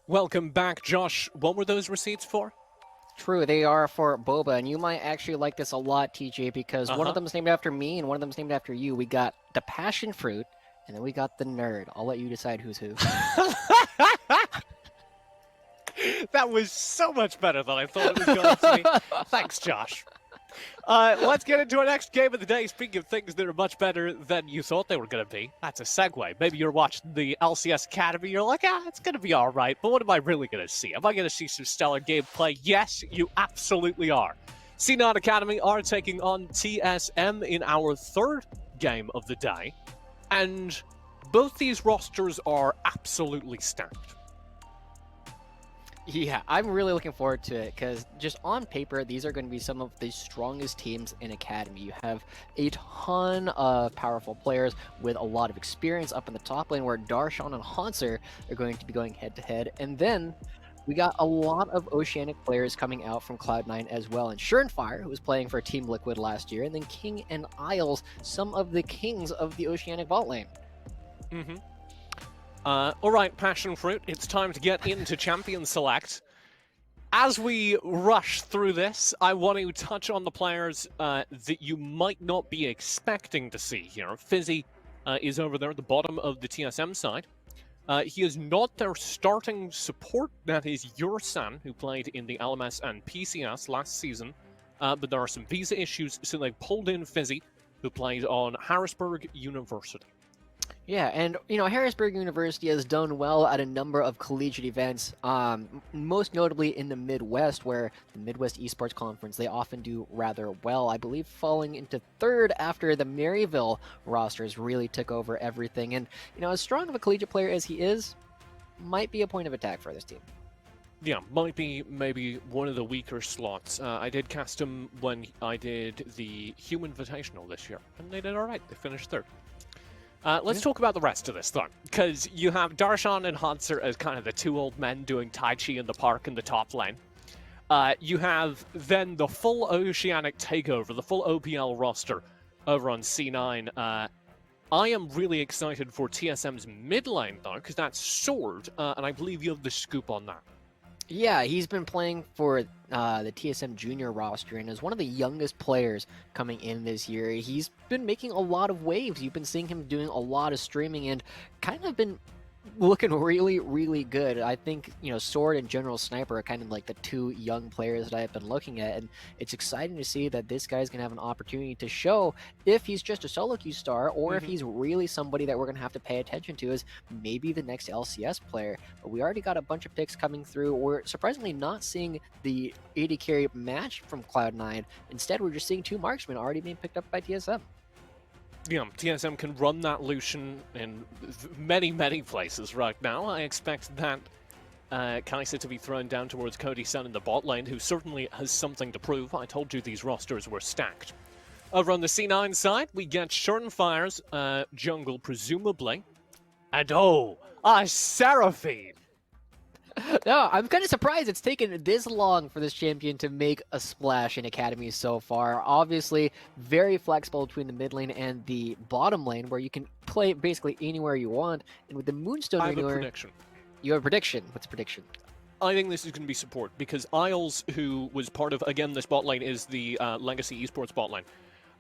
Welcome back, Josh. What were those receipts for? True, they are for boba, and you might actually like this a lot, TJ, because one of Uh-huh. them is named after me and one of them is named after you. We got the passion fruit, and then we got the nerd. I'll let you decide who's who. That was so much better than I thought it was going to be. Thanks, Josh. Let's get into our next game of the day. Speaking of things that are much better than you thought they were going to be, that's a segue. Maybe you're watching the LCS Academy, you're like, it's going to be all right, but what am I really going to see? Am I going to see some stellar gameplay? Yes, you absolutely are. C9 Academy are taking on TSM in our third game of the day, and both these rosters are absolutely stacked. Yeah, I'm really looking forward to it because just on paper, these are going to be some of the strongest teams in Academy. You have a ton of powerful players with a lot of experience up in the top lane where Darshan and Hanser are going to be going head to head. And then we got a lot of Oceanic players coming out from Cloud9 as well. And Surenfire, who was playing for Team Liquid last year, and then King and Isles, some of the kings of the Oceanic bot lane. Mm-hmm. All right, Passion Fruit, it's time to get into Champion Select. As we rush through this, I want to touch on the players that you might not be expecting to see here. Fizzy is over there at the bottom of the TSM side. He is not their starting support. That is Yursan, who played in the LMS and PCS last season. But there are some visa issues, so they pulled in Fizzy, who played on Harrisburg University. Yeah, and Harrisburg University has done well at a number of collegiate events, most notably in the Midwest, where the Midwest Esports Conference, they often do rather well. I believe falling into third after the Maryville rosters really took over everything. And, as strong of a collegiate player as he is, might be a point of attack for this team. Yeah, might be maybe one of the weaker slots. I did cast him when I did the Human Invitational this year, and they did all right. They finished third. Let's talk about the rest of this, though, because you have Darshan and Hanser as kind of the two old men doing Tai Chi in the park in the top lane. You have then the full Oceanic takeover, the full OPL roster over on C9. I am really excited for TSM's mid lane, though, because that's Sword, and I believe you have the scoop on that. Yeah, he's been playing for the TSM Junior roster and is one of the youngest players coming in this year. He's been making a lot of waves. You've been seeing him doing a lot of streaming and kind of been looking really, really good. I think, Sword and General Sniper are kind of like the two young players that I've been looking at, and it's exciting to see that this guy's going to have an opportunity to show if he's just a solo queue star or if he's really somebody that we're going to have to pay attention to as maybe the next LCS player. But we already got a bunch of picks coming through. We're surprisingly not seeing the AD carry match from Cloud9. Instead, we're just seeing two marksmen already being picked up by TSM. Yeah, TSM can run that Lucian in many, many places right now. I expect that Kai'Sa to be thrown down towards Cody Sun in the bot lane, who certainly has something to prove. I told you these rosters were stacked. Over on the C9 side, we get Surenfire's jungle, presumably. And Seraphine! No, I'm kind of surprised it's taken this long for this champion to make a splash in Academy so far. Obviously, very flexible between the mid lane and the bottom lane, where you can play basically anywhere you want. And with the Moonstone I have Renewal, a prediction. You have a prediction. What's the prediction? I think this is going to be support, because Isles, who was part of, again, this bot lane, is the Legacy Esports bot lane.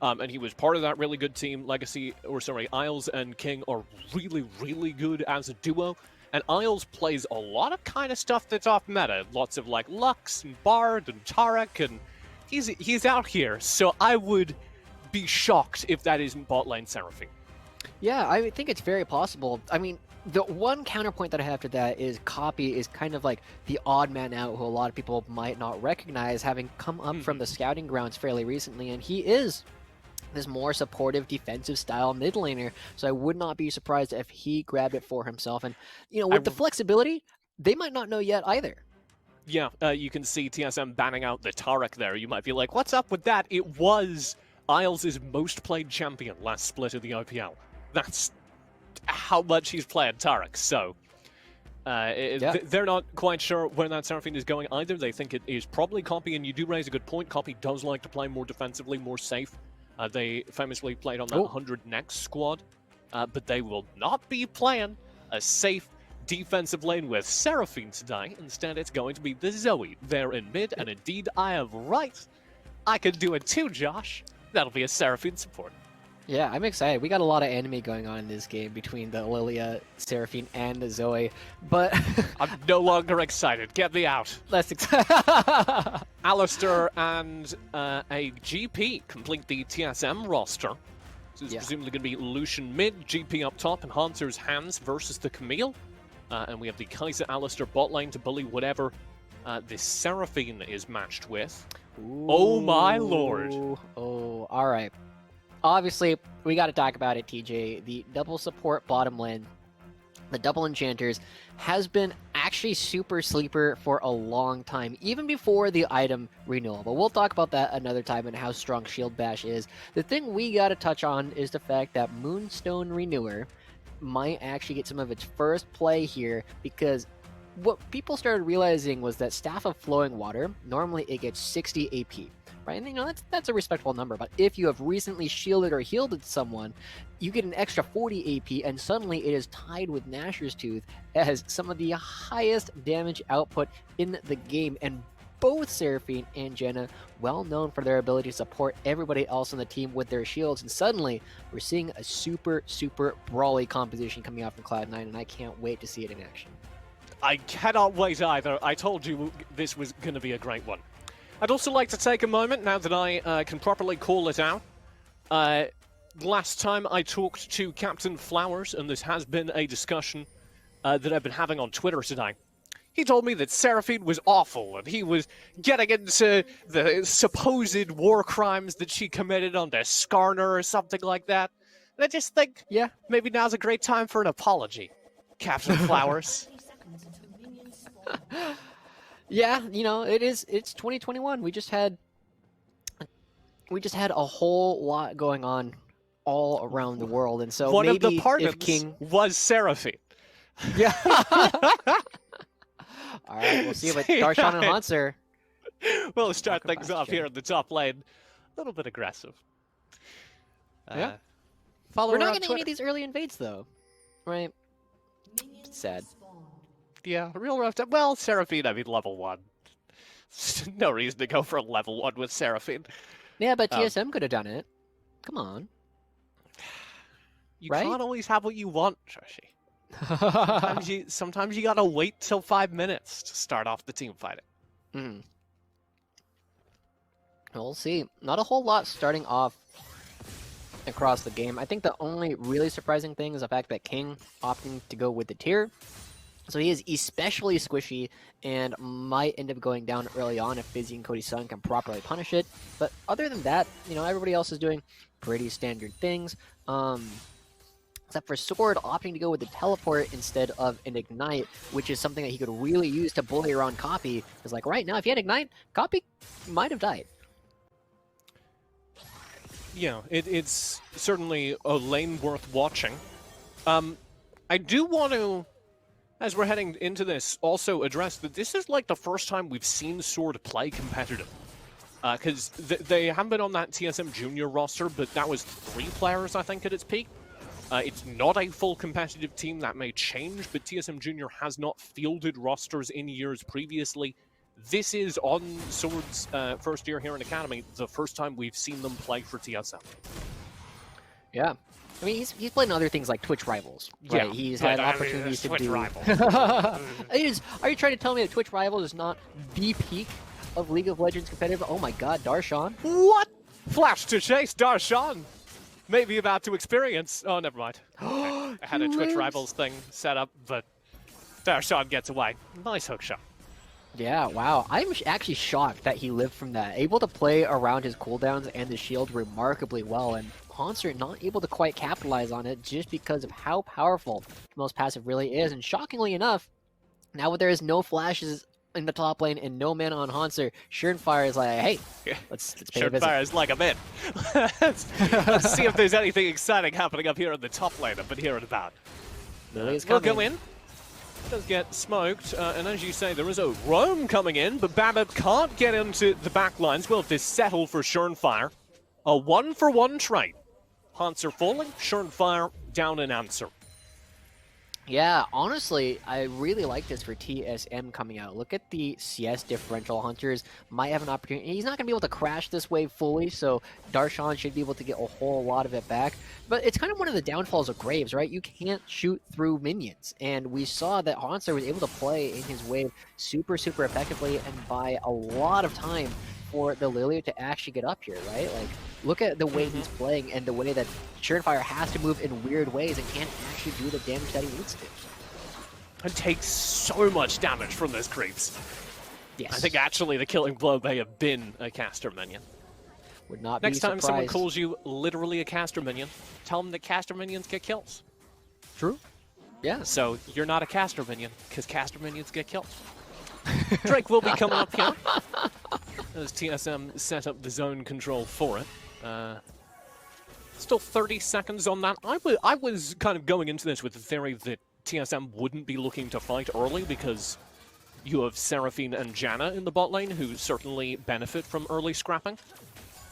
And he was part of that really good team. Isles and King are really, really good as a duo. And Isles plays a lot of kind of stuff that's off meta. Lots of like Lux and Bard and Tarek, and he's out here. So I would be shocked if that isn't bot lane Seraphine. Yeah, I think it's very possible. I mean, the one counterpoint that I have to that is Copy is kind of like the odd man out who a lot of people might not recognize, having come up from the scouting grounds fairly recently, and he is this more supportive defensive style mid laner, so I would not be surprised if he grabbed it for himself. And with the flexibility, they might not know yet either. Yeah, you can see TSM banning out the Tarek there. You might be like, what's up with that? It was Isles' most played champion last split of the OPL. That's how much he's played Tarek. So they're not quite sure where that Seraphine is going either. They think it is probably Copy, and you do raise a good point. Copy does like to play more defensively, more safe. They famously played on that 100 next squad, but they will not be playing a safe defensive lane with Seraphine today. Instead, it's going to be the Zoe there in mid, and indeed, I am right. I could do it too, Josh. That'll be a Seraphine support. Yeah, I'm excited. We got a lot of anime going on in this game between the Lilia, Seraphine, and the Zoe, but... I'm no longer excited. Get me out. Less excited. Alistair and a GP complete the TSM roster. This is presumably going to be Lucian mid, GP up top, and Haunter's hands versus the Camille. And we have the Kaiser Alistair bot lane to bully whatever this Seraphine is matched with. Ooh. Oh my lord. Oh, all right. Obviously, we got to talk about it, TJ. The double support bottom lane, the double enchanters, has been actually super sleeper for a long time, even before the item renewal. But we'll talk about that another time and how strong Shield Bash is. The thing we got to touch on is the fact that Moonstone Renewer might actually get some of its first play here, because what people started realizing was that Staff of Flowing Water, normally it gets 60 AP. Right? And you know, that's a respectable number, but if you have recently shielded or healed someone, you get an extra 40 AP, and suddenly it is tied with Nashor's Tooth as some of the highest damage output in the game. And both Seraphine and Jenna, well known for their ability to support everybody else on the team with their shields, and suddenly we're seeing a super brawly composition coming out from Cloud9, and I can't wait to see it in action. I cannot wait either. I told you this was going to be a great one. I'd also like to take a moment, now that I can properly call it out. Last time I talked to Captain Flowers, and this has been a discussion that I've been having on Twitter today. He told me that Seraphine was awful, and he was getting into the supposed war crimes that she committed on the Skarner or something like that. And I just think, yeah, maybe now's a great time for an apology, Captain Flowers. Yeah, you know, it's 2021. We just had a whole lot going on all around the world, and so one maybe of the partners if King was Seraphine. Yeah. All right, we'll see what Darshan and Hanser. We'll start things off here in the top lane. A little bit aggressive. Yeah. Follow We're her not on getting any Twitter. of these early invades though, right? Sad. Yeah, real rough time. Well, Seraphine, I mean, level 1. No reason to go for level 1 with Seraphine. Yeah, but TSM could have done it. Come on. You right? can't always have what you want, Joshi. Sometimes you gotta wait till 5 minutes to start off the team fighting. Mm. We'll see. Not a whole lot starting off across the game. I think the only really surprising thing is the fact that King opting to go with the tier. So he is especially squishy and might end up going down early on if Fizzy and Cody Sun can properly punish it. But other than that, you know, everybody else is doing pretty standard things. Except for Sword opting to go with the teleport instead of an Ignite, which is something that he could really use to bully around Copy. Because like right now, if he had Ignite, Copy might have died. Yeah, it's certainly a lane worth watching. I do want to, as we're heading into this, also address that this is like the first time we've seen Sword play competitive. Because they haven't been on that TSM Junior roster, but that was 3 players, I think, at its peak. It's not a full competitive team. That may change, but TSM Junior has not fielded rosters in years previously. This is, on Sword's first year here in Academy, the first time we've seen them play for TSM. Yeah. I mean, he's played in other things like Twitch Rivals, right? Yeah, he's had opportunities to Twitch do... Rivals. Are you trying to tell me that Twitch Rivals is not the peak of League of Legends competitive? Oh my god, Darshan. What? Flash to chase, Darshan! Maybe about to experience... Oh, never mind. I had a Twitch Rivals thing set up, but Darshan gets away. Nice hook shot. Yeah, wow. I'm actually shocked that he lived from that. Able to play around his cooldowns and the shield remarkably well, and Hanser not able to quite capitalize on it just because of how powerful most passive really is. And shockingly enough, now that there is no flashes in the top lane and no mana on Hanser, Surenfire is like, hey, let's pay a visit. Surenfire is like, I'm in. Let's see if there's anything exciting happening up here in the top lane. I've been hearing about. Lily's We'll coming. go in. Does get smoked, and as you say, there is a roam coming in, but Babip can't get into the back lines. Will this settle for Surenfire? A 1-for-1 trade. Hanser falling, Surenfire down an answer. Yeah, honestly, I really like this for TSM coming out. Look at the CS differential. Hunters might have an opportunity. He's not going to be able to crash this wave fully, so Darshan should be able to get a whole lot of it back. But it's kind of one of the downfalls of Graves, right? You can't shoot through minions. And we saw that Hanser was able to play in his wave super, super effectively and buy a lot of time for the Lilia to actually get up here, right? Like, look at the way he's playing and the way that Surenfire has to move in weird ways and can't actually do the damage that he needs to. And takes so much damage from those creeps. Yes. I think actually the killing blow may have been a caster minion. Would not Next be time someone surprised. calls you literally a caster minion, tell them that caster minions get kills. True. Yeah. So you're not a caster minion, because caster minions get killed. Drake will be coming up here, as TSM set up the zone control for it. Still 30 seconds on that. I was kind of going into this with the theory that TSM wouldn't be looking to fight early because you have Seraphine and Janna in the bot lane who certainly benefit from early scrapping.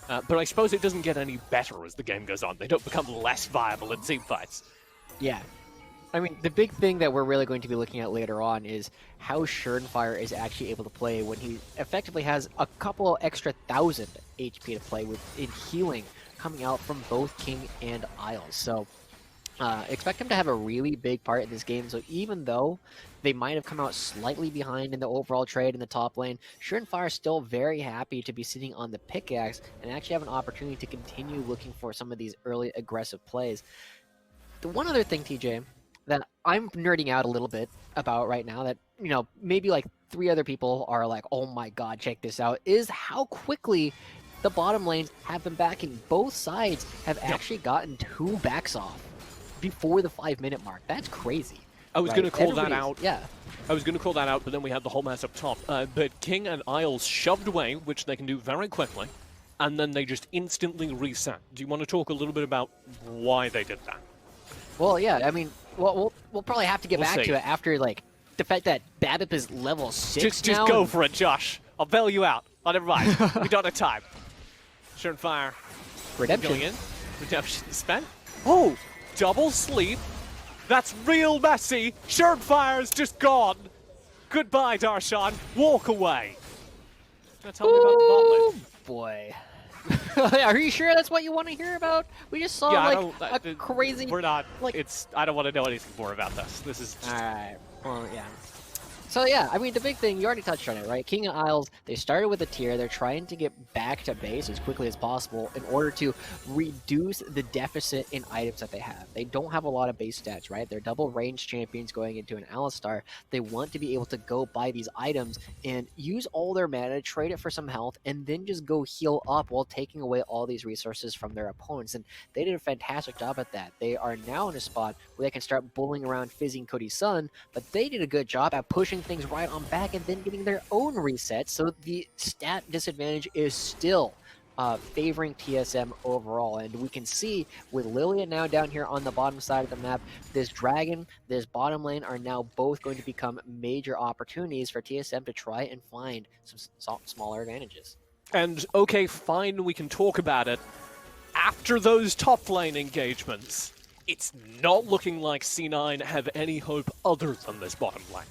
But I suppose it doesn't get any better as the game goes on. They don't become less viable in team fights. Yeah. I mean, the big thing that we're really going to be looking at later on is how Surenfire is actually able to play when he effectively has a couple extra 1,000 HP to play with in healing coming out from both King and Isles. So expect him to have a really big part in this game. So even though they might have come out slightly behind in the overall trade in the top lane, Surenfire is still very happy to be sitting on the pickaxe and actually have an opportunity to continue looking for some of these early aggressive plays. The one other thing, TJ, that I'm nerding out a little bit about right now that, you know, maybe like 3 other people are like, oh my god, check this out, is how quickly the bottom lanes have been backing. Both sides have actually gotten 2 backs off before the 5-minute mark. That's crazy. I was going to call that out. Yeah. I was going to call that out, but then we had the whole mess up top. But King and Isles shoved away, which they can do very quickly, and then they just instantly reset. Do you want to talk a little bit about why they did that? Well, yeah, I mean, we'll probably have to get back to it after, like, the fact that BABIP is level 6 Just now. go for it, Josh. I'll bail you out. Oh, never mind. We don't have time. Surenfire Redemption. going in. Redemption spent. Oh, double sleep. That's real messy. Surenfire's just gone. Goodbye, Darshan. Walk away. Now tell me about the bot lane. Boy. Are you sure that's what you want to hear about? We just saw like a crazy. We're not. Like, I don't want to know anything more about this. This is. Just... All right. Well, yeah. So yeah, I mean, the big thing, you already touched on it, right? King and Isles, they started with a tier. They're trying to get back to base as quickly as possible in order to reduce the deficit in items that they have. They don't have a lot of base stats, right? They're double range champions going into an Alistar. They want to be able to go buy these items and use all their mana, trade it for some health, and then just go heal up while taking away all these resources from their opponents. And they did a fantastic job at that. They are now in a spot where they can start bullying around Fizzy and Cody's son, but they did a good job at pushing things right on back and then getting their own resets, so the stat disadvantage is still favoring TSM overall. And we can see with Lilia now down here on the bottom side of the map, this Dragon, this bottom lane are now both going to become major opportunities for TSM to try and find some smaller advantages. And okay, fine, we can talk about it. After those top lane engagements, it's not looking like C9 have any hope other than this bottom lane.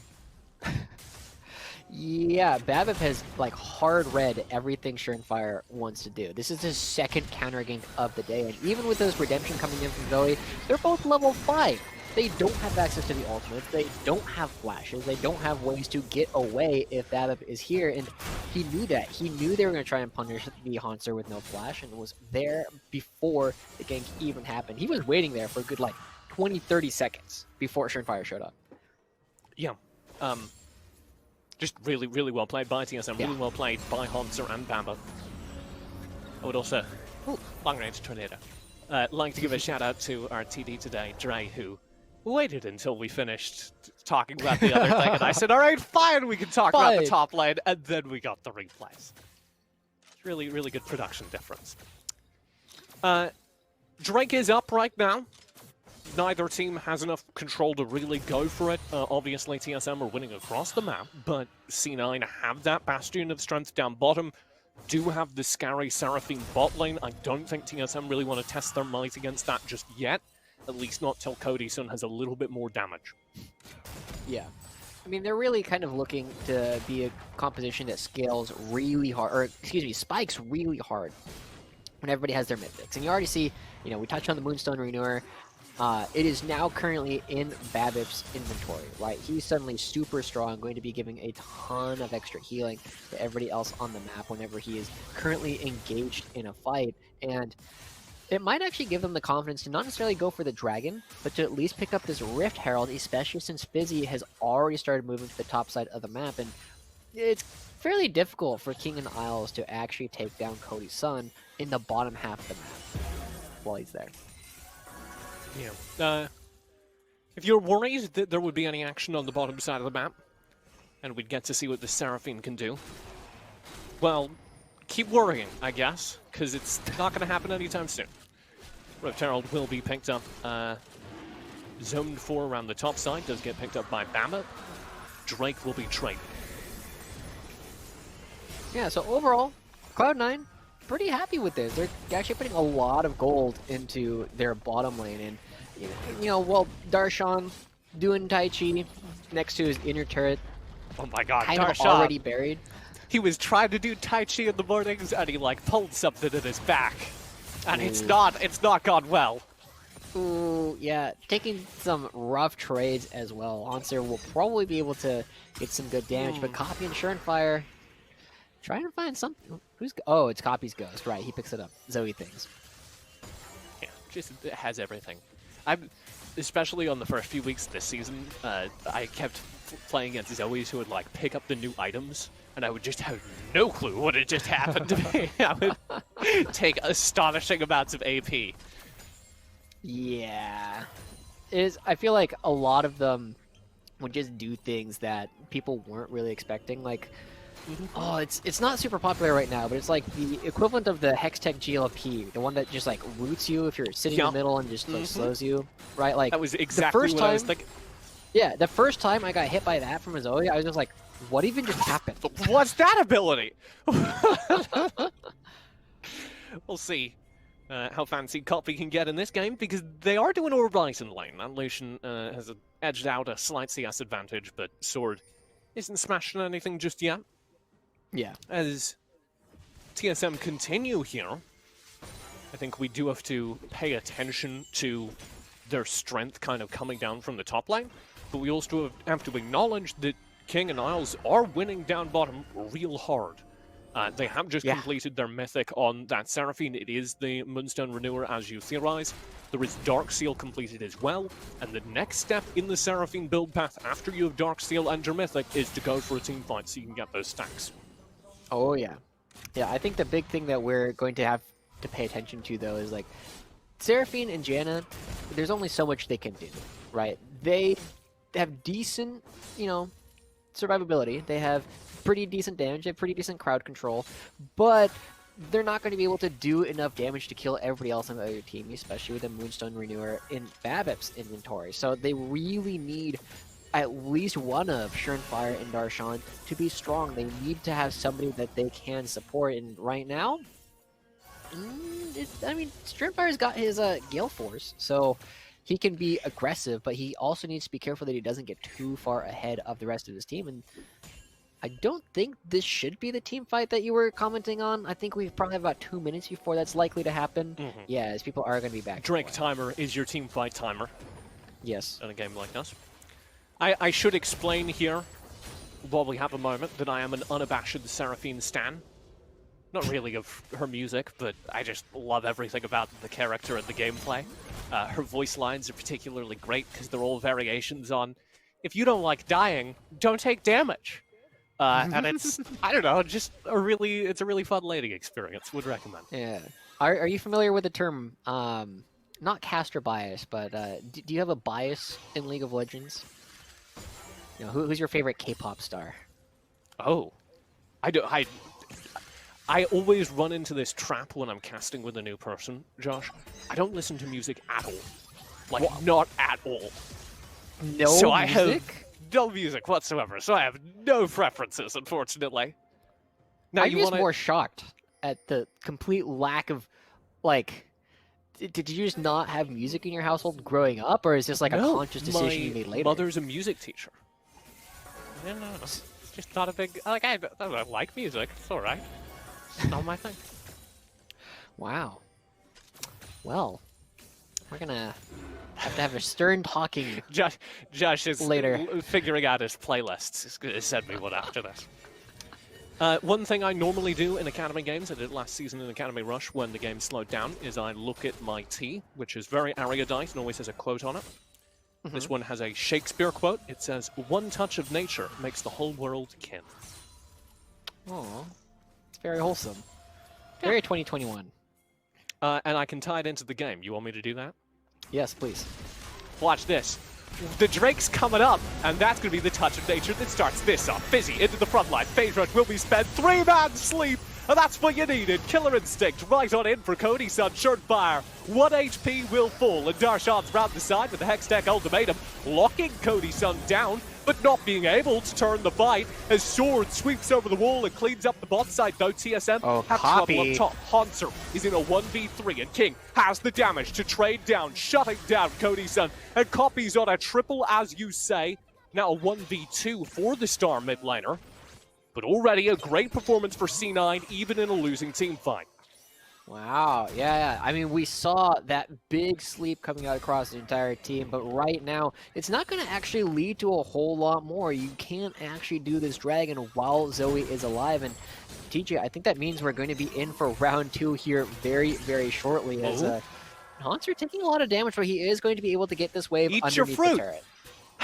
Yeah, BABIP has like hard read everything Surenfire wants to do. This is his second counter gank of the day, and even with those redemption coming in from Zoe, they're both level 5. They don't have access to the ultimates, they don't have flashes, they don't have ways to get away if BABIP is here, and he knew that. He knew they were going to try and punish the Hanser with no flash, and was there before the gank even happened. He was waiting there for a good like 20-30 seconds before Surenfire showed up. Yeah, just really, really well played by TSM, Yeah. really well played by Hanser and Bamba. I would also, long-range tornado, like to give a shout-out to our TD today, Dre, who waited until we finished talking about the other thing, and I said, all right, fine, we can talk about the top lane, and then we got the replays. It's really, really good production difference. Drake is up right now. Neither team has enough control to really go for it. Obviously, TSM are winning across the map, but C9 have that bastion of strength down bottom, do have the scary Seraphine bot lane. I don't think TSM really want to test their might against that just yet, at least not till Cody's son has a little bit more damage. Yeah. I mean, they're really kind of looking to be a composition that scales really hard, or excuse me, spikes really hard when everybody has their mythics. And you already see, we touched on the Moonstone Renewer. It is now currently in Babip's inventory, right? He's suddenly super strong, going to be giving a ton of extra healing to everybody else on the map whenever he is currently engaged in a fight. And it might actually give them the confidence to not necessarily go for the dragon, but to at least pick up this Rift Herald, especially since Fizzy has already started moving to the top side of the map. And it's fairly difficult for King and Isles to actually take down Cody's son in the bottom half of the map while he's there. Yeah. If you're worried that there would be any action on the bottom side of the map, and we'd get to see what the Seraphine can do, well, keep worrying, I guess, because it's not going to happen anytime soon. Rift Herald will be picked up. Zone 4 around the top side does get picked up by Bama. Drake will be traded. Yeah, so overall, Cloud9, pretty happy with this. They're actually putting a lot of gold into their bottom lane. And, well, Darshan doing Tai Chi next to his inner turret. Oh my god, kind Darshan. of already buried. He was trying to do Tai Chi in the mornings, and he, pulled something in his back. And it's not gone well. Ooh, yeah, taking some rough trades as well. Hanser will probably be able to get some good damage, but Copy and Surenfire trying to find something. Oh, it's Copy's Ghost, right? He picks it up. Zoe things. Yeah, just it has everything. Especially on the first few weeks of this season, I kept playing against Zoes who would pick up the new items, and I would just have no clue what had just happened to me. I would take astonishing amounts of AP. Yeah. I feel like a lot of them would just do things that people weren't really expecting. Oh, it's not super popular right now, but it's like the equivalent of the Hextech GLP, the one that just roots you if you're sitting in the middle and just slows you, right? That was exactly what I was thinking. Yeah, the first time I got hit by that from a Zoe, I was just like, what even just happened? What's that ability? We'll see how fancy Copy can get in this game, because they are doing all right in lane. That Lucian has edged out a slight CS advantage, but Sword isn't smashing anything just yet. Yeah. As TSM continue here, I think we do have to pay attention to their strength kind of coming down from the top lane, but we also have to acknowledge that King and Isles are winning down bottom real hard. They have just completed their mythic on that Seraphine. It is the Moonstone Renewer, as you theorize. There is Dark Seal completed as well, and the next step in the Seraphine build path after you have Dark Seal and your mythic is to go for a team fight so you can get those stacks. Oh, yeah. Yeah, I think the big thing that we're going to have to pay attention to, though, is Seraphine and Janna, there's only so much they can do, right? They have decent, survivability. They have pretty decent damage. They have pretty decent crowd control, but they're not going to be able to do enough damage to kill everybody else on the other team, especially with the Moonstone Renewer in Babip's inventory. So they really need at least one of Surenfire and Darshan to be strong. They need to have somebody that they can support, and right now, Surenfire's got his Gale Force, so he can be aggressive, but he also needs to be careful that he doesn't get too far ahead of the rest of his team. And I don't think this should be the team fight that you were commenting on. I think we probably have about 2 minutes before that's likely to happen. Yeah, as people are going to be back. Drake timer is your team fight timer. Yes. In a game like this. I should explain here, while we have a moment, that I am an unabashed Seraphine stan. Not really of her music, but I just love everything about the character and the gameplay. Her voice lines are particularly great because they're all variations on, if you don't like dying, don't take damage. And it's, I don't know, just it's a really fun laning experience. Would recommend. Yeah. Are you familiar with the term, not caster bias, but do you have a bias in League of Legends? Who's your favorite K-pop star? Oh, I always run into this trap when I'm casting with a new person, Josh. I don't listen to music at all. Not at all. No so music? I have no music whatsoever, so I have no preferences, unfortunately. Now, I'm just more shocked at the complete lack of, Did you just not have music in your household growing up, or is this like a No, conscious decision you made my later? mother's a music teacher. Yeah, no, just not a big like I like music. It's all right. It's not my thing. Wow. Well, we're gonna have to have a stern talking. Josh is Later. figuring out his playlists. He's going to send me one after this. One thing I normally do in Academy games, I did it last season in Academy Rush when the game slowed down, is I look at my tea, which is very erudite and always has a quote on it. This one has a Shakespeare quote. It says, "One touch of nature makes the whole world kin." Oh, it's very wholesome. Very 2021. And I can tie it into the game. You want me to do that? Yes, please. Watch this. The Drake's coming up, and that's going to be the touch of nature that starts this off. Fizzy into the front line. Phase rush will be spent. 3-man sleep, and that's what you needed. Killer instinct right on in for Cody Sun. Short fire. 1 HP will fall, and Darshan's round the side with the Hex Tech ultimatum, locking Cody Sun down, but not being able to turn the fight as Sword sweeps over the wall and cleans up the bot side, though TSM have trouble up top. Hanser is in a 1v3, and King has the damage to trade down, shutting down Cody Sun, and copies on a triple, as you say. Now a 1v2 for the star mid laner, but already a great performance for C9, even in a losing team fight. Wow, yeah. I mean, we saw that big sleep coming out across the entire team, but right now, it's not going to actually lead to a whole lot more. You can't actually do this dragon while Zoe is alive, and TJ, I think that means we're going to be in for round 2 here very, very shortly, as Hanser taking a lot of damage, but he is going to be able to get this wave underneath the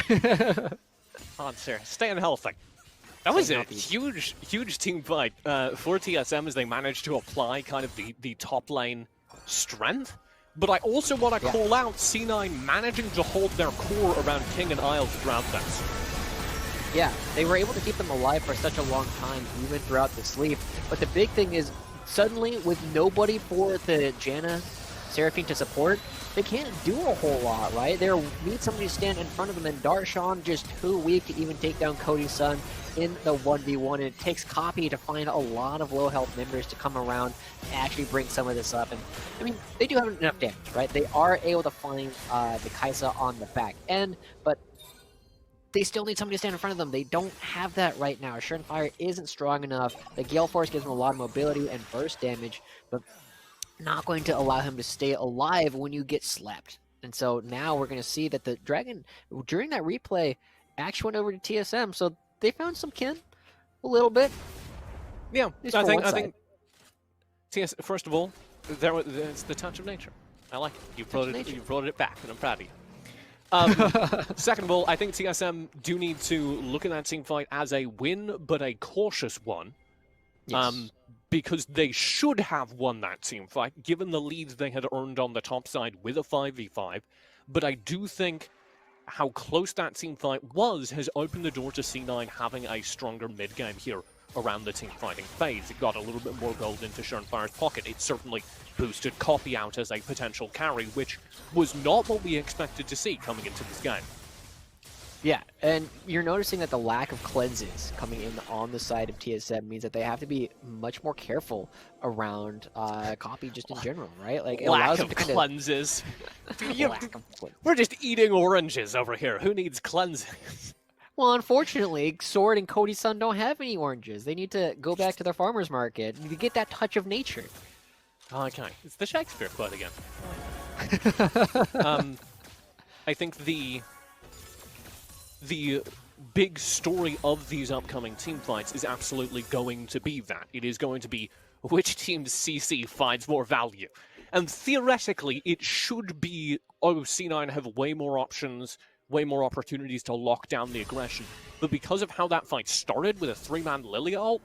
turret. Hanser, staying healthy. That was a huge, huge team fight for TSM as they managed to apply kind of the top lane strength. But I also want to call out C9 managing to hold their core around King and Isles throughout this. Yeah, they were able to keep them alive for such a long time, even throughout the sleep. But the big thing is, suddenly, with nobody for the Janna Seraphine to support, they can't do a whole lot, right? They need somebody to stand in front of them, and Darshan just too weak to even take down Cody Sun in the 1v1, and it takes Copy to find a lot of low health members to come around and actually bring some of this up. And I mean, they do have enough damage, right? They are able to find the Kaisa on the back end, but they still need somebody to stand in front of them. They don't have that right now. Fire isn't strong enough. The Gale Force gives them a lot of mobility and burst damage, but not going to allow him to stay alive when you get slapped. And so now we're going to see that the Dragon, during that replay, actually went over to TSM, so they found some kin a little bit. Yeah, I think first of all, there's the touch of nature. I like it. You brought it back, and I'm proud of you. Second of all, I think TSM do need to look at that team fight as a win, but a cautious one. Yes. Because they should have won that team fight, given the leads they had earned on the top side with a 5v5. But I do think how close that team fight was has opened the door to C9 having a stronger mid-game here around the team fighting phase. It got a little bit more gold into Fire's pocket. It certainly boosted Copy out as a potential carry, which was not what we expected to see coming into this game. Yeah, and you're noticing that the lack of cleanses coming in on the side of TSM means that they have to be much more careful around Copy just in general, right? Like, it allows them to cleanses. We're just eating oranges over here. Who needs cleanses? Well, unfortunately, Sword and Cody Sun don't have any oranges. They need to go back to their farmer's market to get that touch of nature. Okay, it's the Shakespeare quote again. I think the big story of these upcoming team fights is absolutely going to be that. It is going to be which team's CC finds more value. And theoretically, it should be, C9 have way more options, way more opportunities to lock down the aggression. But because of how that fight started with a 3-man Lilia ult,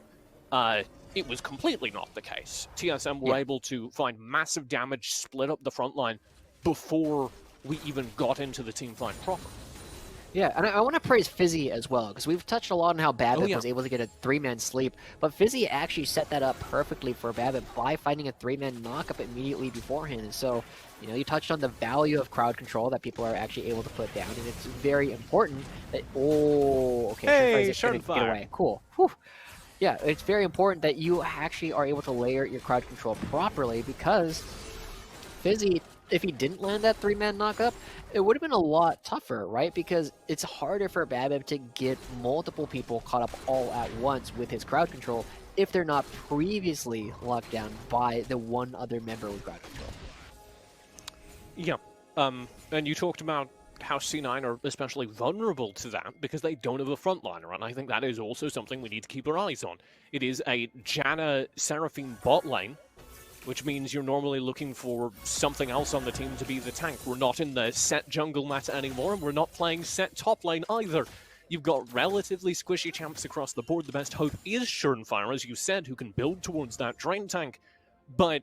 it was completely not the case. TSM were able to find massive damage, split up the front line before we even got into the team fight proper. Yeah, and I want to praise Fizzy as well, because we've touched a lot on how Babbitt was able to get a 3-man sleep, but Fizzy actually set that up perfectly for Babbitt by finding a 3-man knockup immediately beforehand. And so, you know, you touched on the value of crowd control that people are actually able to put down, and it's very important that, hey, get away. Cool. Whew. Yeah, it's very important that you actually are able to layer your crowd control properly, because Fizzy if he didn't land that 3-man knockup, it would have been a lot tougher, right? Because it's harder for Babib to get multiple people caught up all at once with his crowd control if they're not previously locked down by the one other member with crowd control. Yeah, and you talked about how C9 are especially vulnerable to that because they don't have a frontliner, and I think that is also something we need to keep our eyes on. It is a Janna Seraphine bot lane, which means you're normally looking for something else on the team to be the tank. We're not in the set jungle meta anymore, and we're not playing set top lane either. You've got relatively squishy champs across the board. The best hope is Schernfire, as you said, who can build towards that drain tank, but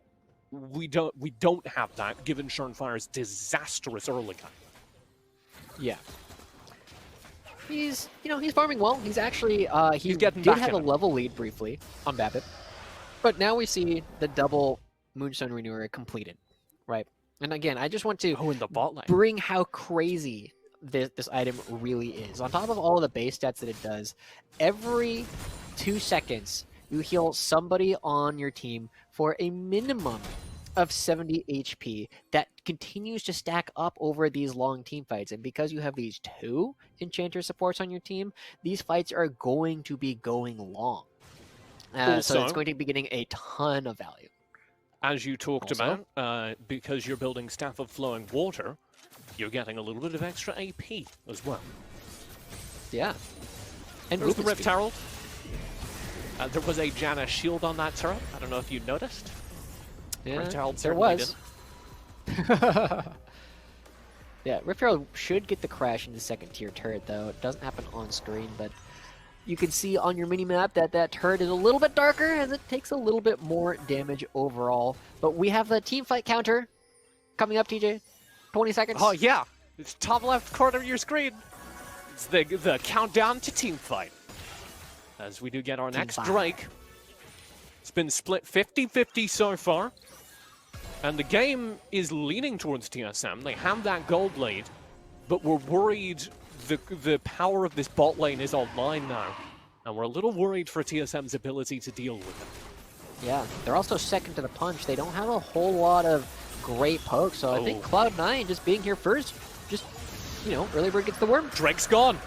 we don't have that given Schernfire's disastrous early game. Yeah. He's farming well. He's actually, he getting did back have in a it. level lead briefly on Babip. But now we see the double Moonstone Renewer completed, right? And again, I just want to in the bot lane. bring how crazy this item really is. On top of all of the base stats that it does, every 2 seconds, you heal somebody on your team for a minimum of 70 HP that continues to stack up over these long team fights. And because you have these 2 Enchanter supports on your team, these fights are going to be going long. So it's going to be getting a ton of value. As you talked about, because you're building Staff of Flowing Water, you're getting a little bit of extra AP as well. Yeah. And there's the Rift Herald. There was a Janna shield on that turret. I don't know if you noticed. Yeah, Rift Herald there was. Yeah, Rift Herald should get the crash in the second tier turret, though. It doesn't happen on screen, but you can see on your mini-map that that turret is a little bit darker as it takes a little bit more damage overall. But we have the team fight counter coming up, TJ. 20 seconds. Oh, yeah. It's top left corner of your screen. It's the countdown to team fight. As we do get our next Drake. It's been split 50-50 so far. And the game is leaning towards TSM. They have that gold lead, but we're worried the power of this bot lane is online now. And we're a little worried for TSM's ability to deal with it. Yeah, they're also second to the punch. They don't have a whole lot of great pokes, so I think Cloud9 just being here first, just, early bird gets the worm. Drake's gone.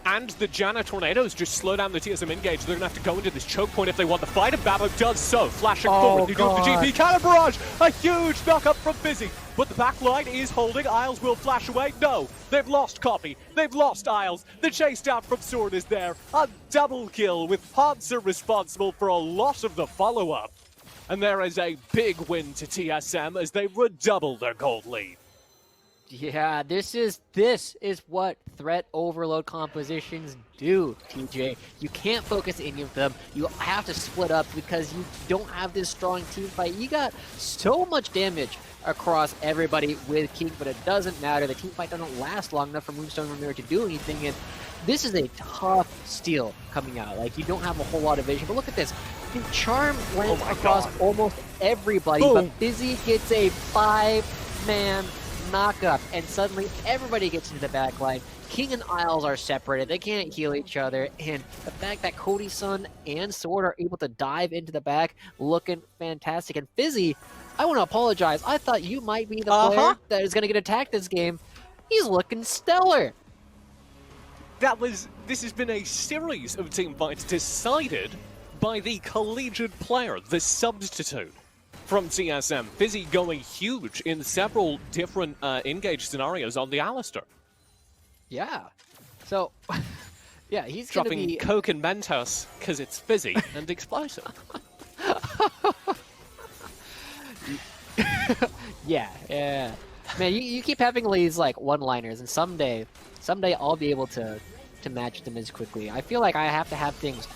And the Janna Tornadoes just slow down the TSM engage. They're going to have to go into this choke point if they want the fight, and Babib does so. Flashing forward, they do the GP cannon barrage. A huge knock-up from Fizzy. But the back line is holding. Isles will flash away. No, they've lost Copy. They've lost Isles. The chase down from Sword is there. A double kill with Panzer responsible for a lot of the follow-up. And there is a big win to TSM as they redouble their gold lead. Yeah, this is what threat overload compositions do, TJ. You can't focus any of them. You have to split up because you don't have this strong team fight. You got so much damage across everybody with King, but it doesn't matter. The team fight doesn't last long enough for Moonstone Renewer to do anything, and this is a tough steal coming out. Like, you don't have a whole lot of vision, but look at this. The Charm lands across almost everybody, but Fizzy gets a 5-man knockup, and suddenly everybody gets into the back line. King and Isles are separated. They can't heal each other, and the fact that Cody Sun and Sword are able to dive into the back looking fantastic. And Fizzy, I want to apologize. I thought you might be the player that is going to get attacked this game. He's looking stellar. This has been a series of team fights decided by the collegiate player, the substitute from TSM. Fizzy going huge in several different engage scenarios on the Alistair. Yeah. So, yeah, he's going to be... dropping Coke and Mentos because it's Fizzy and explosive. Yeah. Man, you keep having these, like, one-liners, and someday I'll be able to match them as quickly. I feel like I have to have things,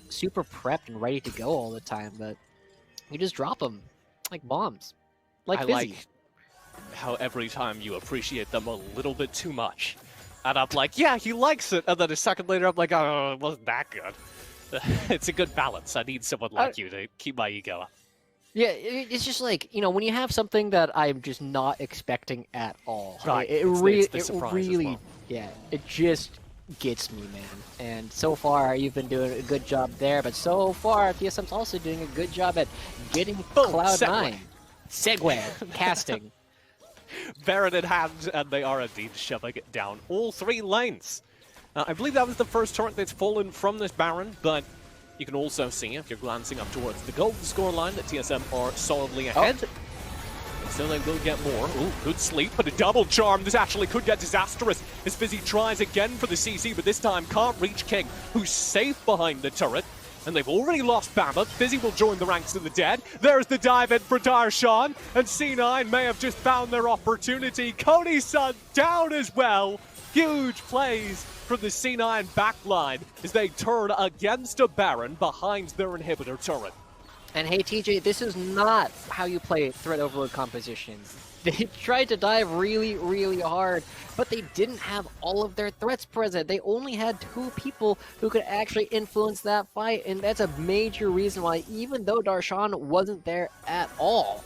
super prepped and ready to go all the time, but you just drop them like bombs. Like Fizzy. Like how every time you appreciate them a little bit too much. And I'm like, yeah, he likes it. And then a second later, I'm like, oh, it wasn't that good. It's a good balance. I need someone like you to keep my ego up. Yeah, it's just like, when you have something that I'm just not expecting at all. Right. It really, yeah, it just gets me, man. And so far, you've been doing a good job there, but so far, TSM's also doing a good job at getting Cloud9. Segue. Casting. Baron in hand, and they are indeed shoving it down all 3 lanes. I believe that was the first turret that's fallen from this Baron, but you can also see, if you're glancing up towards the gold scoreline, that TSM are solidly ahead. So they will get more. Ooh, good sleep, but a double charm. This actually could get disastrous as Fizzy tries again for the CC, but this time can't reach King, who's safe behind the turret. And they've already lost Baba. Fizzy will join the ranks of the dead. There's the dive in for Darshan, and C9 may have just found their opportunity. Kodi-san down as well. Huge plays from the C9 backline as they turn against a Baron behind their inhibitor turret. And hey, TJ, this is not how you play threat overload compositions. They tried to dive really, really hard, but they didn't have all of their threats present. They only had 2 people who could actually influence that fight, and that's a major reason why, even though Darshan wasn't there at all,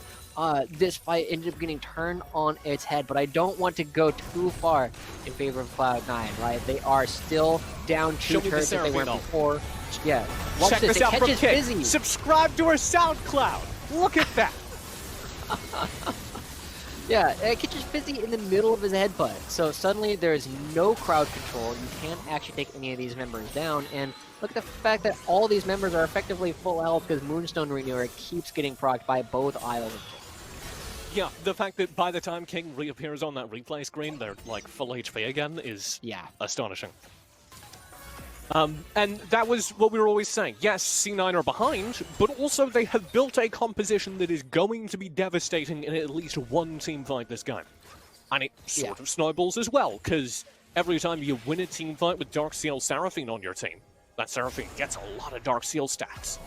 this fight ended up getting turned on its head. But I don't want to go too far in favor of Cloud9, right? They are still down 2 turrets that they were before. Yeah, watch Check this out from catches King. Fizzy. Subscribe to our SoundCloud. Look at that. Yeah, it catches Fizzy in the middle of his headbutt. So suddenly there's no crowd control. You can't actually take any of these members down. And look at the fact that all these members are effectively full health because Moonstone Renewer keeps getting procced by both Isles of King. Yeah, the fact that by the time King reappears on that replay screen, they're like full HP again is astonishing. And that was what we were always saying. Yes, C9 are behind, but also they have built a composition that is going to be devastating in at least one team fight this game. And it sort of snowballs as well, because every time you win a team fight with Dark Seal Seraphine on your team, that Seraphine gets a lot of Dark Seal stats.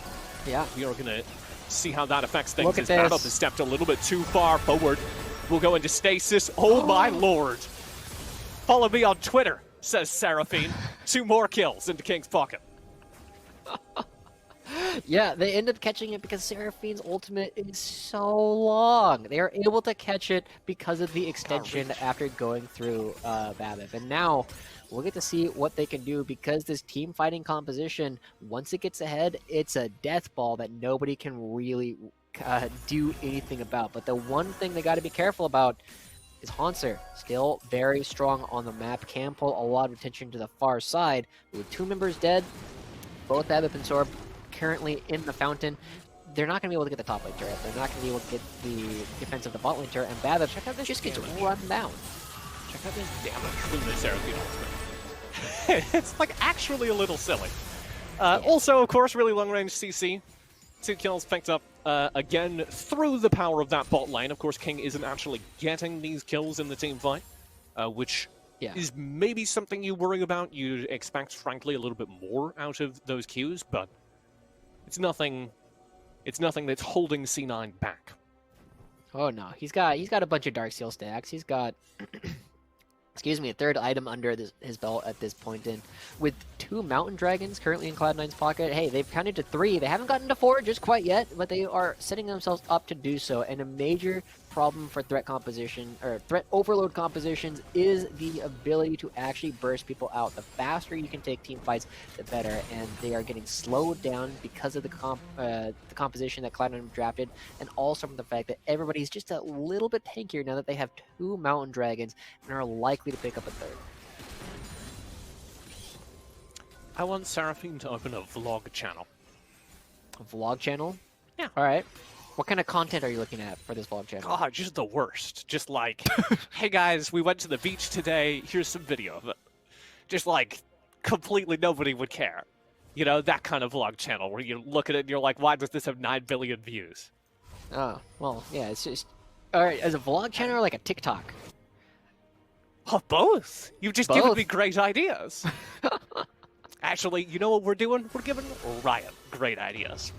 Yeah. We are going to see how that affects things. Look at as Baba has stepped a little bit too far forward. We'll go into stasis. Oh my lord. Follow me on Twitter, says Seraphine. 2 more kills into King's pocket. Yeah, they end up catching it because Seraphine's ultimate is so long. They are able to catch it because of the extension after going through Babip. And now we'll get to see what they can do because this team fighting composition, once it gets ahead, it's a death ball that nobody can really do anything about. But the one thing they got to be careful about is Haunter, still very strong on the map, can pull a lot of attention to the far side. With 2 members dead, both Babip and Sorb currently in the fountain, they're not going to be able to get the top lane turret. They're not going to be able to get the defense of the bot lane turret, and Babip just gets run down. Check out this damage from the Seraphine ultimate. It's like actually a little silly. Also, of course, really long-range CC. 2 kills picked up again through the power of that bot lane. Of course, King isn't actually getting these kills in the team fight, which is maybe something you worry about. You'd expect, frankly, a little bit more out of those queues, but it's nothing. It's nothing that's holding C9 back. Oh no, he's got a bunch of Dark Seal stacks. He's got excuse me, a 3rd item under his belt at this point. And with 2 Mountain Dragons currently in Cloud9's pocket, hey, they've counted to 3. They haven't gotten to 4 just quite yet, but they are setting themselves up to do so. And a major problem for threat composition, or threat overload compositions, is the ability to actually burst people out. The faster you can take team fights, the better. And they are getting slowed down because of the composition that Cloud9 drafted, and also from the fact that everybody's just a little bit tankier now that they have 2 Mountain Dragons and are likely to pick up a 3rd. I want Seraphine to open a vlog channel. A vlog channel? Yeah. All right. What kind of content are you looking at for this vlog channel? God, just the worst. Just like, hey guys, we went to the beach today. Here's some video of it. Just like, completely nobody would care. You know, that kind of vlog channel where you look at it and you're like, why does this have 9 billion views? Oh, well, yeah, it's just... All right, as a vlog channel or like a TikTok? Oh, both. You've just given me great ideas. Actually, you know what we're doing? We're giving Riot great ideas.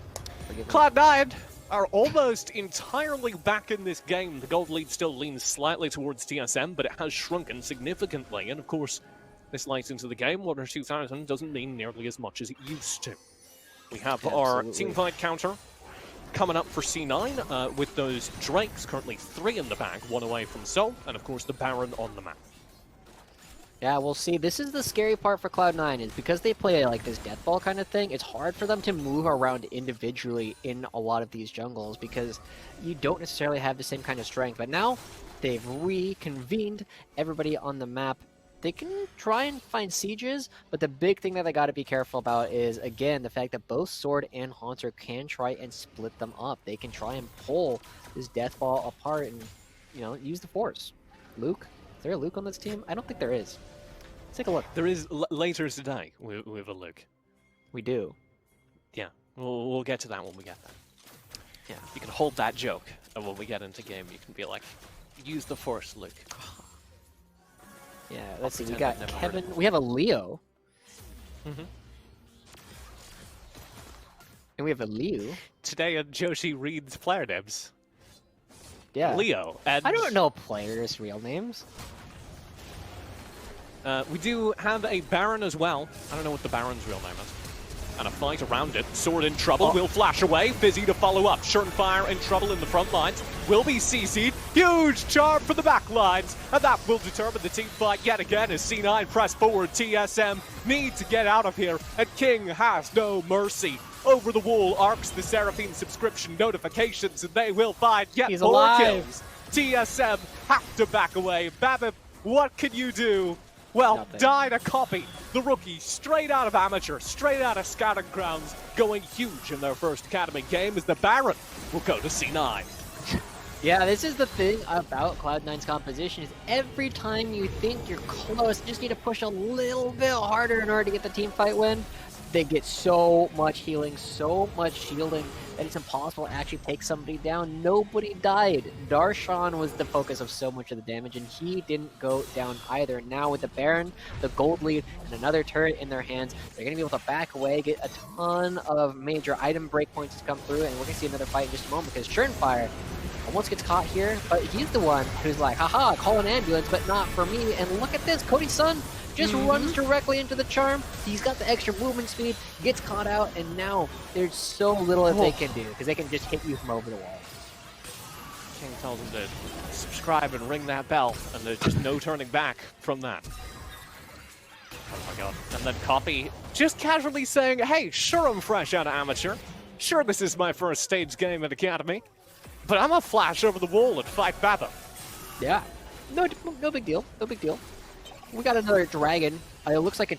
Cloud9 are almost entirely back in this game. The gold lead still leans slightly towards TSM, but it has shrunken significantly. And of course, this late into the game, Water 2000 doesn't mean nearly as much as it used to. We have our teamfight counter coming up for C9 with those Drakes, currently 3 in the bag, 1 away from Sol, and of course the Baron on the map. Yeah, we'll see. This is the scary part for Cloud9, is because they play like this death ball kind of thing, it's hard for them to move around individually in a lot of these jungles because you don't necessarily have the same kind of strength. But now, They've reconvened everybody on the map. They can try and find sieges, but the big thing that they got to be careful about is, again, the fact that both Sword and Haunter can try and split them up. They can try and pull this Death Ball apart and, you know, use the Force. Luke? Is there a Luke on this team? I don't think there is. Let's take a look. There is later today with a Luke. We do. Yeah, we'll get to that when we get there. Yeah. You can hold that joke, and when we get into game, you can be like, use the Force, Luke. Yeah, let's see. We pretend got I've never Kevin. We have a Leo. Mm-hmm. And we have a Liu. Today on Joshi reads player names. Yeah. Leo. And I don't know players' real names. we do have a Baron as well. I don't know what the Baron's real name is. And a fight around it. Sword in trouble, will flash away. Fizzy to follow up. Fire in trouble in the front lines. Will be CC'd. Huge charm for the back lines. And that will determine the team fight yet again as C9 press forward. TSM need to get out of here. And King has no mercy. Over the wall arcs the Seraphine subscription notifications and they will find yet He's more alive. kills. TSM have to back away. Babip, what can you do? Well, Nothing. died a copy. The rookie, straight out of amateur, straight out of scouting grounds, going huge in their first academy game as the Baron will go to C9. Yeah, this is the thing about Cloud9's composition is every time you think you're close, you just need to push a little bit harder in order to get the team fight win. They get so much healing, so much shielding that it's impossible to actually take somebody down. Nobody died. Darshan was the focus of so much of the damage, and he didn't go down either. Now with the Baron, the gold lead, and another turret in their hands, they're going to be able to back away, get a ton of major item breakpoints to come through, and we're going to see another fight in just a moment because Fire almost gets caught here, but he's the one who's like, haha, call an ambulance, but not for me. And look at this, Cody's son just runs directly into the charm. He's got the extra movement speed, gets caught out, and now there's so little that they can do because they can just hit you from over the wall. King tells them to subscribe and ring that bell, and there's just no turning back from that. Oh my god. And then Copy just casually saying, hey, sure I'm fresh out of amateur. Sure this is my first stage game at Academy. But I'm a flash over the wall and fight Baba. Yeah. No big deal. No big deal. We got another dragon. It looks like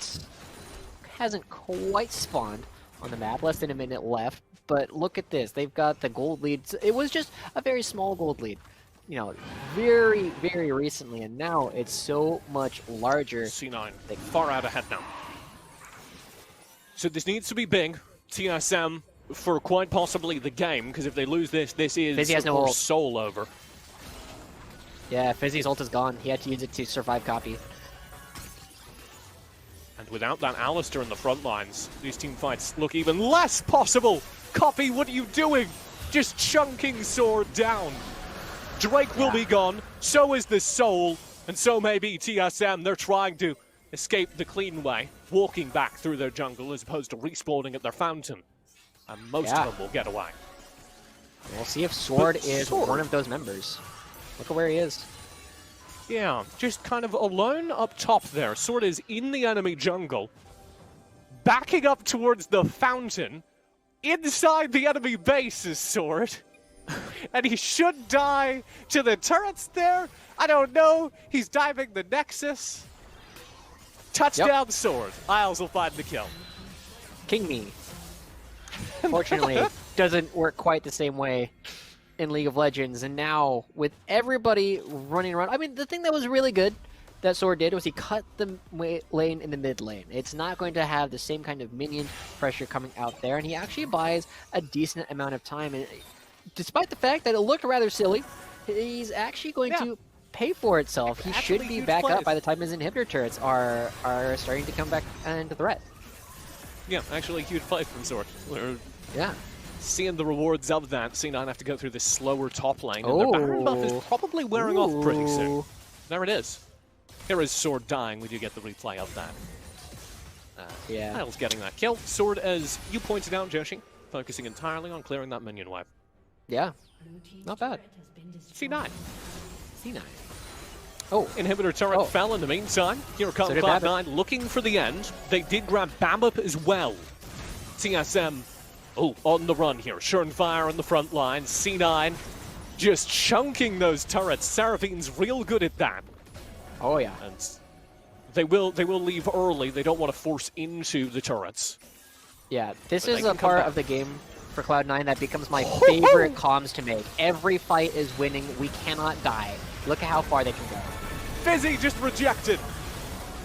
hasn't quite spawned on the map. Less than a minute left. But look at this. They've got the gold lead. It was just a very small gold lead. You know, very, very recently. And now it's so much larger. C9, far out ahead now. So this needs to be big. TSM for quite possibly the game, because if they lose this, this is Fizzy has no ult. soul over. Yeah, Fizzy's ult is gone. He had to use it to survive Copy. And without that Alistair in the front lines, these team fights look even less possible. Copy, what are you doing? Just chunking Sword down. Drake will be gone, so is the soul, and so may be TSM. They're trying to escape the clean way, walking back through their jungle as opposed to respawning at their fountain. And most of them will get away. We'll see if Sword But is Sword- one of those members. Look at where he is. Yeah, just kind of alone up top there. Sword is in the enemy jungle, backing up towards the fountain. Inside the enemy base is Sword. And he should die to the turrets there. I don't know. He's diving the Nexus. Touchdown Sword. Isles will find the kill. King Me. Fortunately, doesn't work quite the same way in League of Legends. And now, with everybody running around, I mean, the thing that was really good that Sword did was he cut the lane in the mid lane. It's not going to have the same kind of minion pressure coming out there, and he actually buys a decent amount of time. And despite the fact that it looked rather silly, he's actually going to pay for itself. He Actually, should be huge back plays. up by the time his inhibitor turrets are starting to come back into threat. Yeah, actually, huge play from Sword. We're Yeah. seeing the rewards of that. C9 have to go through this slower top lane, and their Baron buff is probably wearing off pretty soon. There it is. Here is Sword dying. We do get the replay of that. Yeah. Isles getting that kill. Sword, as you pointed out, Joshi, focusing entirely on clearing that minion wave. Yeah. Not bad. C9. C9. Oh, Inhibitor turret fell in the meantime. Here comes So did Cloud9 looking for the end. They did grab Bambip as well. TSM, on the run here. Fire on the front line. C9 just chunking those turrets. Seraphine's real good at that. Oh yeah. And they will leave early. They don't want to force into the turrets. Yeah, this But is they a can come part back. of the game for Cloud9 that becomes my favorite comms to make. Every fight is winning. We cannot die. Look at how far they can go. Fizzy just rejected.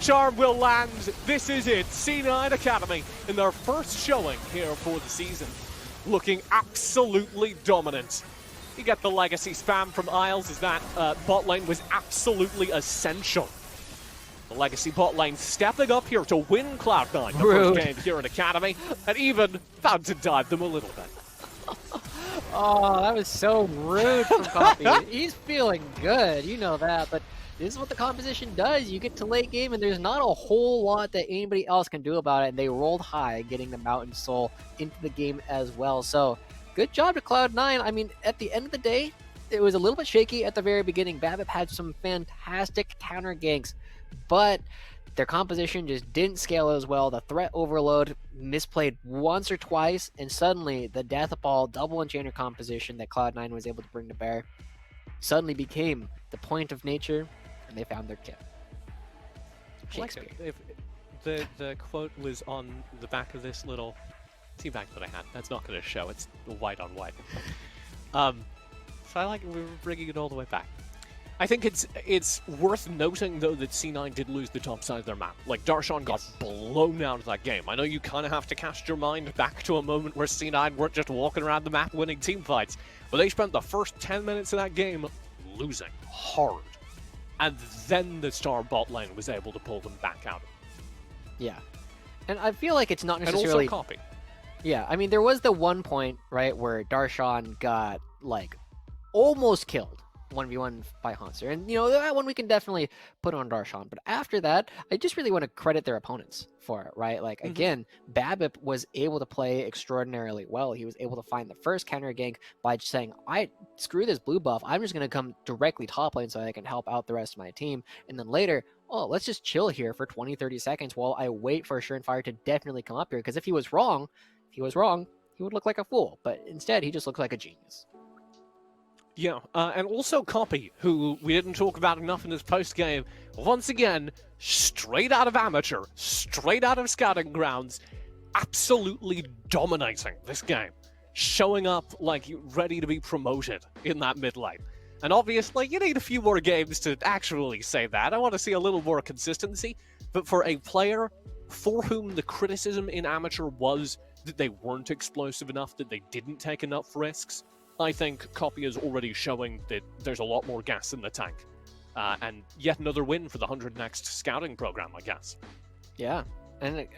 Charm will land. This is it. C9 Academy in their first showing here for the season. Looking absolutely dominant. You get the legacy spam from Isles as that bot lane was absolutely essential. The legacy bot lane stepping up here to win Cloud9 the Rude. first game here in Academy, and even about to dive them a little bit. Oh, that was so rude from Coffee. He's feeling good, you know that, but this is what the composition does. You get to late game, and there's not a whole lot that anybody else can do about it, and they rolled high, getting the Mountain Soul into the game as well. So, good job to Cloud9. I mean, at the end of the day, it was a little bit shaky at the very beginning. BABIP had some fantastic counter ganks, but their composition just didn't scale as well. The threat overload misplayed once or twice, and suddenly the Death Ball double enchanter composition that Cloud9 was able to bring to bear suddenly became the point of nature, and they found their kill. Shakespeare. If the quote was on the back of this little teabag that I had. That's not going to show. It's white on white. So I like it. We were bringing it all the way back. I think it's worth noting, though, that C9 did lose the top side of their map. Like, Darshan got blown out of that game. I know you kind of have to cast your mind back to a moment where C9 weren't just walking around the map winning team fights, but they spent the first 10 minutes of that game losing hard. And then the star bot lane was able to pull them back out. Yeah. And I feel like it's not And necessarily... also copy. Yeah, I mean, there was the one point, right, where Darshan got, like, almost killed 1v1 by Hanser. And, you know, that one we can definitely put on Darshan. But after that, I just really want to credit their opponents for it, right? Like, again, BABIP was able to play extraordinarily well. He was able to find the first counter gank by just saying, screw this blue buff. I'm just going to come directly top lane so I can help out the rest of my team. And then later, oh, let's just chill here for 20, 30 seconds while I wait for Surenfire to definitely come up here. Because if he was wrong, he would look like a fool. But instead, he just looked like a genius. Yeah, and also Copy, who we didn't talk about enough in this post-game. Once again, straight out of Amateur, straight out of Scouting Grounds, absolutely dominating this game. Showing up like ready to be promoted in that mid lane. And obviously, you need a few more games to actually say that. I want to see a little more consistency. But for a player for whom the criticism in Amateur was that they weren't explosive enough, that they didn't take enough risks, I think Copy is already showing that there's a lot more gas in the tank. And yet another win for the 100 Next scouting program, I guess. Yeah. And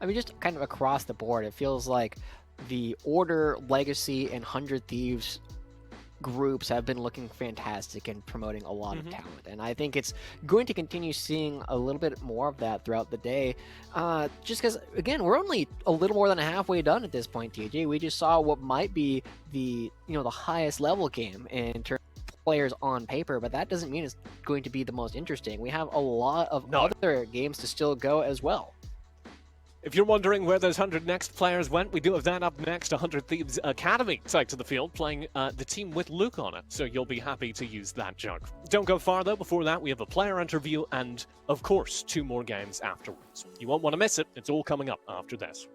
I mean, just kind of across the board, it feels like the Order, Legacy, and 100 Thieves groups have been looking fantastic and promoting a lot of talent. And I think it's going to continue seeing a little bit more of that throughout the day. Just because, again, we're only a little more than halfway done at this point, TJ. We just saw what might be the highest level game in terms of players on paper, but that doesn't mean it's going to be the most interesting. We have a lot of other games to still go as well. If you're wondering where those 100 Next players went, we do have that up next. 100 Thieves Academy side to the field, playing the team with Luke on it. So you'll be happy to use that junk. Don't go far, though. Before that, we have a player interview and, of course, 2 more games afterwards. You won't want to miss it. It's all coming up after this.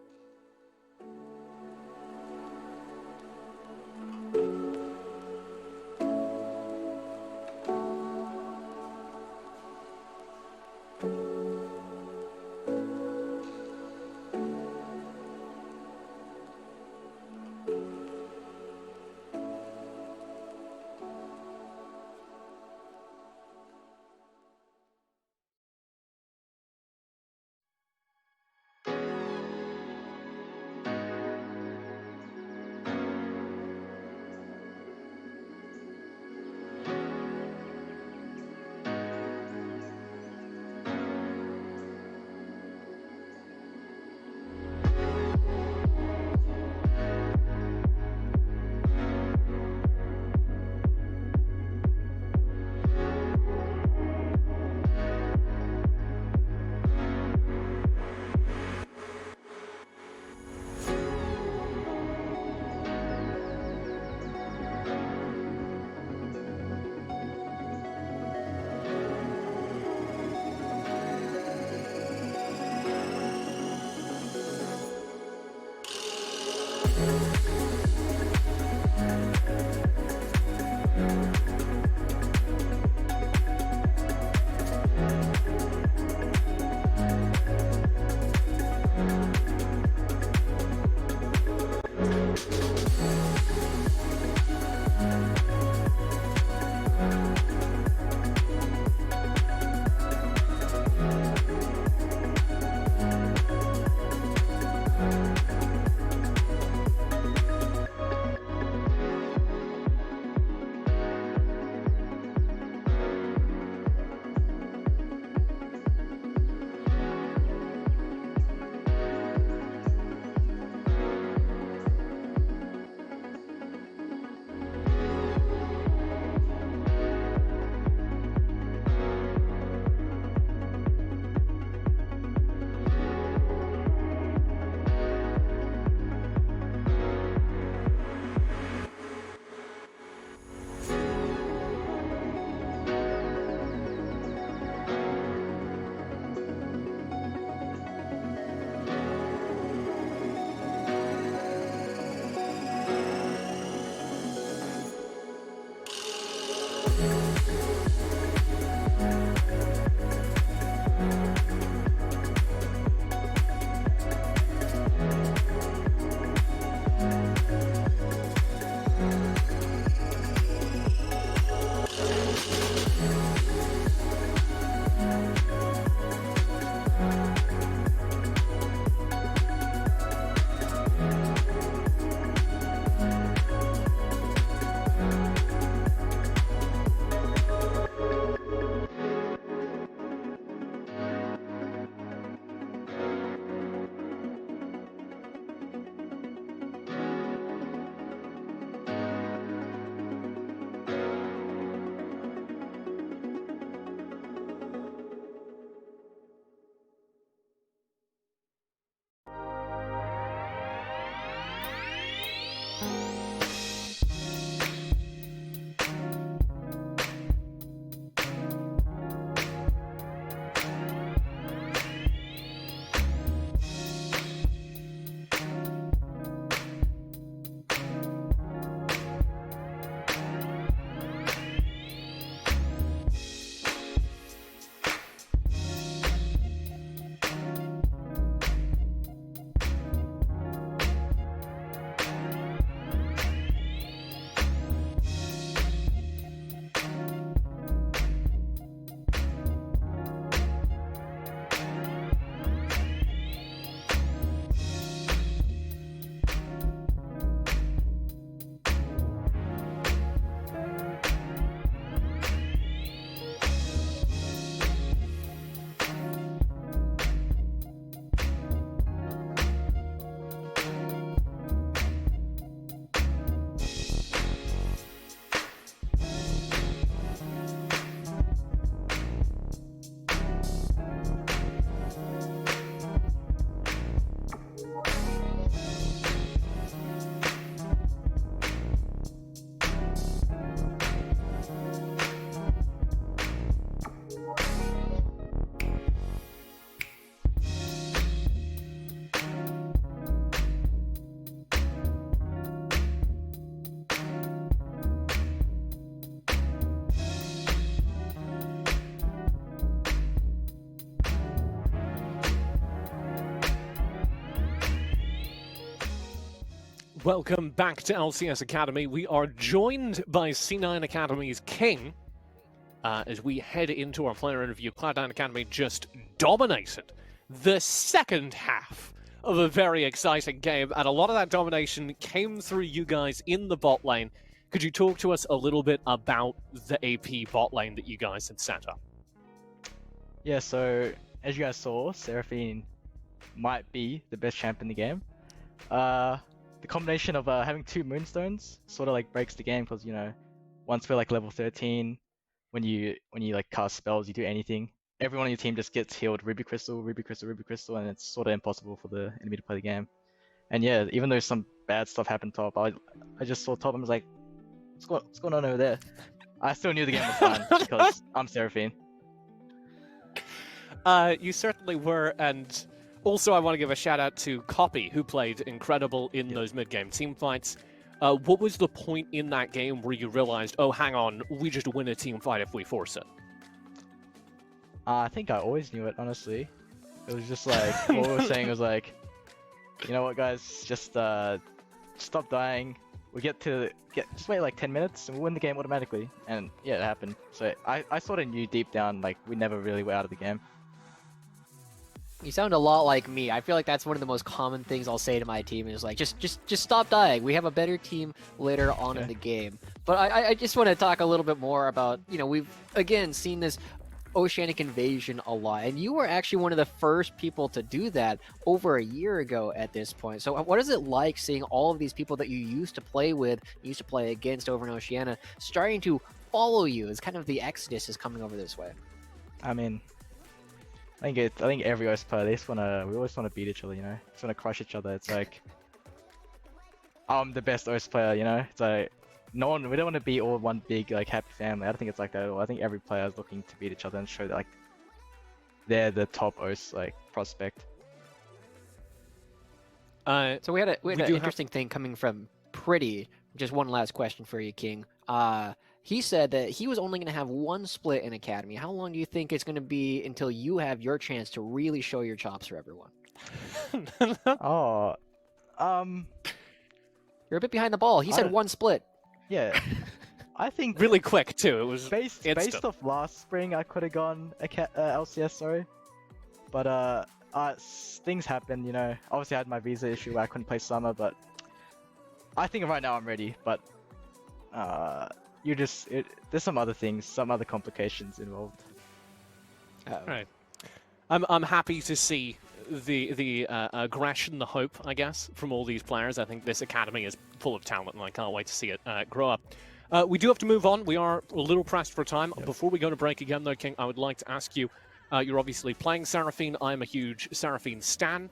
Welcome back to LCS Academy. We are joined by C9 Academy's King as we head into our player interview. Cloud9 Academy just dominated the second half of a very exciting game, and a lot of that domination came through you guys in the bot lane. Could you talk to us a little bit about the AP bot lane that you guys had set up? Yeah, so as you guys saw, Seraphine might be the best champ in the game. The combination of having two moonstones sort of like breaks the game, because once we're like level 13, when you like cast spells, you do anything, everyone on your team just gets healed Ruby Crystal, Ruby Crystal, Ruby Crystal, and it's sort of impossible for the enemy to play the game. And yeah, even though some bad stuff happened top, I just saw top and was like, what's going on over there? I still knew the game was fine because I'm Seraphine. You certainly were, and Also, I want to give a shout out to Copy, who played incredible in those mid-game team fights. What was the point in that game where you realized, oh, hang on, we just win a team fight if we force it? I think I always knew it, honestly. It was just like, what we were saying was like, you know what, guys, just stop dying. We just wait like 10 minutes and we'll win the game automatically. And yeah, it happened. So I sort of knew deep down, like, we never really were out of the game. You sound a lot like me. I feel like that's one of the most common things I'll say to my team is like, just stop dying. We have a better team later on in the game. But I just want to talk a little bit more about, you know, we've again seen this Oceanic invasion a lot, and you were actually one of the first people to do that over a year ago at this point. So what is it like seeing all of these people that you used to play with, used to play against over in Oceania, starting to follow you as kind of the exodus is coming over this way? I mean, I think every OS player, we always wanna beat each other, you know? Just wanna crush each other. It's like, I'm the best OS player, you know? It's like, we don't want to be all one big like happy family. I don't think it's like that at all. I think every player is looking to beat each other and show that like they're the top OS like prospect. So we had an interesting thing coming from Pretty. Just one last question for you, King. He said that he was only going to have one split in Academy. How long do you think it's going to be until you have your chance to really show your chops for everyone? Oh, you're a bit behind the ball. He said one split. Yeah, I think really quick too. It was based off last spring. I could have gone LCS, sorry, but things happened. You know, obviously I had my visa issue where I couldn't play summer, but I think right now I'm ready. But there's some other things, some other complications involved. Right. I'm happy to see the aggression, the hope, I guess, from all these players. I think this academy is full of talent, and I can't wait to see it grow up. We do have to move on. We are a little pressed for time. Yep. Before we go to break again, though, King, I would like to ask you, you're obviously playing Seraphine. I'm a huge Seraphine stan.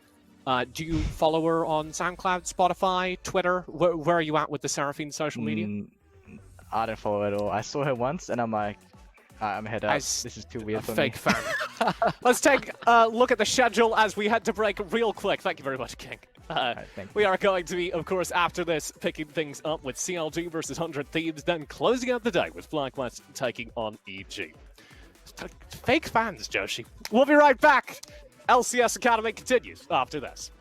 Do you follow her on SoundCloud, Spotify, Twitter? Where are you at with the Seraphine social media? I don't follow her at all. I saw her once, and I'm like, I'm head up. This is too weird for me. Fake fan. Let's take a look at the schedule as we head to break real quick. Thank you very much, King. Right, we are going to be, of course, after this, picking things up with CLG versus 100 Thieves, then closing out the day with FlyQuest taking on EG. Fake fans, Joshi. We'll be right back. LCS Academy continues after this.